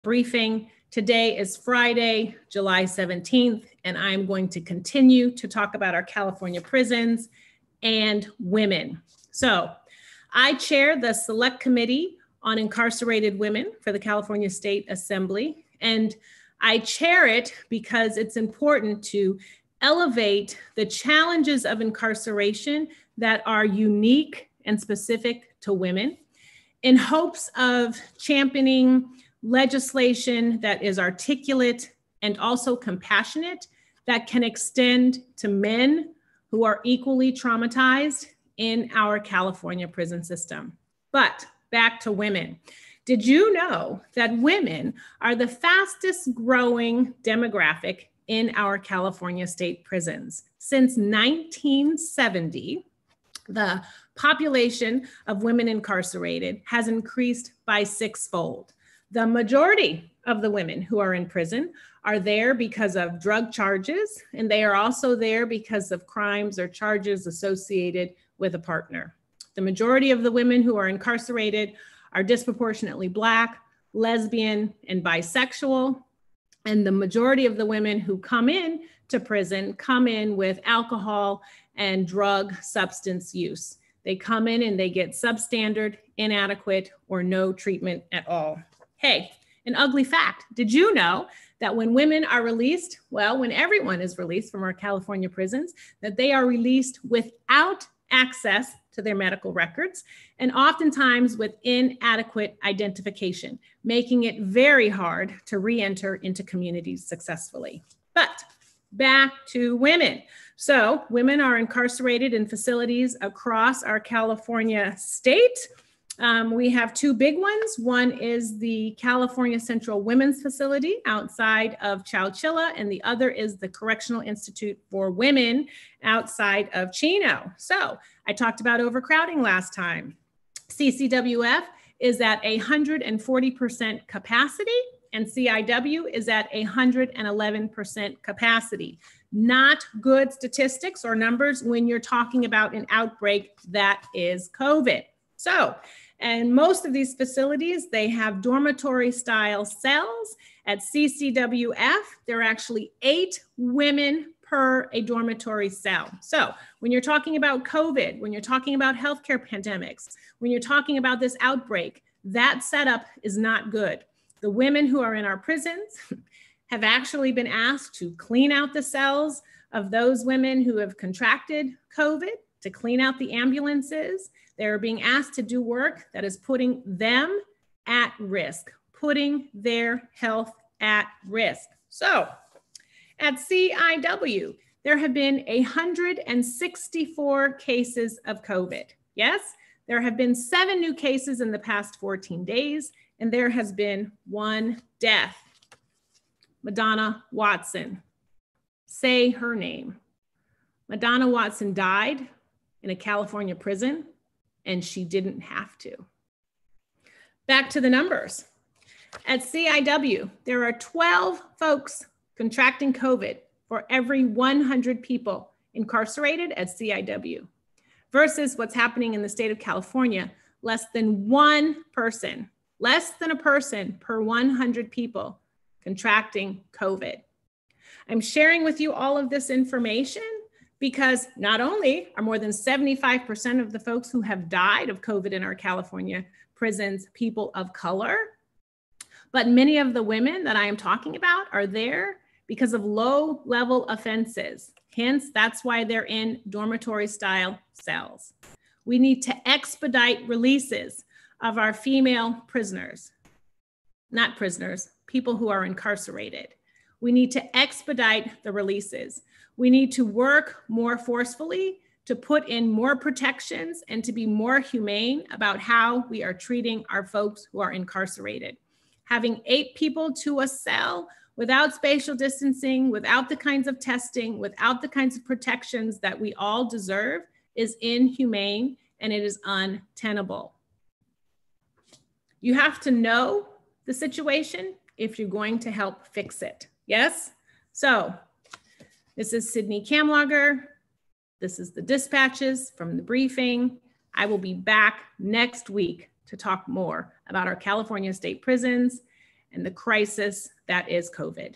briefing. Today is Friday, July 17th, and I'm going to continue to talk about our California prisons and women. So I chair the Select Committee on Incarcerated Women for the California State Assembly, and I chair it because it's important to elevate the challenges of incarceration that are unique and specific to women in hopes of championing legislation that is articulate and also compassionate, that can extend to men who are equally traumatized in our California prison system. But back to women. Did you know that women are the fastest growing demographic in our California state prisons? Since 1970, the population of women incarcerated has increased by sixfold. The majority of the women who are in prison are there because of drug charges, and they are also there because of crimes or charges associated with a partner. The majority of the women who are incarcerated are disproportionately Black, lesbian, and bisexual. And the majority of the women who come in to prison come in with alcohol and drug substance use. They come in and they get substandard, inadequate, or no treatment at all. Hey, an ugly fact. Did you know that when women are released, well, when everyone is released from our California prisons, that they are released without access to their medical records and oftentimes with inadequate identification, making it very hard to re-enter into communities successfully. But back to women. So women are incarcerated in facilities across our California state. We have two big ones. One is the California Central Women's Facility outside of Chowchilla, and the other is the Correctional Institute for Women outside of Chino. So I talked about overcrowding last time. CCWF is at 140% capacity, and CIW is at 111% capacity. Not good statistics or numbers when you're talking about an outbreak that is COVID. So, and most of these facilities, they have dormitory style cells. At CCWF, there are actually 8 women per a dormitory cell. So when you're talking about COVID, when you're talking about healthcare pandemics, when you're talking about this outbreak, that setup is not good. The women who are in our prisons have actually been asked to clean out the cells of those women who have contracted COVID, to clean out the ambulances. They're being asked to do work that is putting them at risk, putting their health at risk. So at CIW, there have been 164 cases of COVID. Yes, there have been 7 new cases in the past 14 days, and there has been 1 death. Madonna Watson. Say her name. Madonna Watson died in a California prison, and she didn't have to. Back to the numbers. At CIW, there are 12 folks contracting COVID for every 100 people incarcerated at CIW, versus what's happening in the state of California, less than a person per 100 people contracting COVID. I'm sharing with you all of this information because not only are more than 75% of the folks who have died of COVID in our California prisons people of color, but many of the women that I am talking about are there because of low-level offenses. Hence, that's why they're in dormitory-style cells. We need to expedite releases of our female prisoners, not prisoners, people who are incarcerated. We need to expedite the releases. We need to work more forcefully to put in more protections and to be more humane about how we are treating our folks who are incarcerated. Having 8 people to a cell without spatial distancing, without the kinds of testing, without the kinds of protections that we all deserve is inhumane, and it is untenable. You have to know the situation if you're going to help fix it. Yes? So this is Sydney Kamlager. This is the dispatches from the briefing. I will be back next week to talk more about our California state prisons and the crisis that is COVID.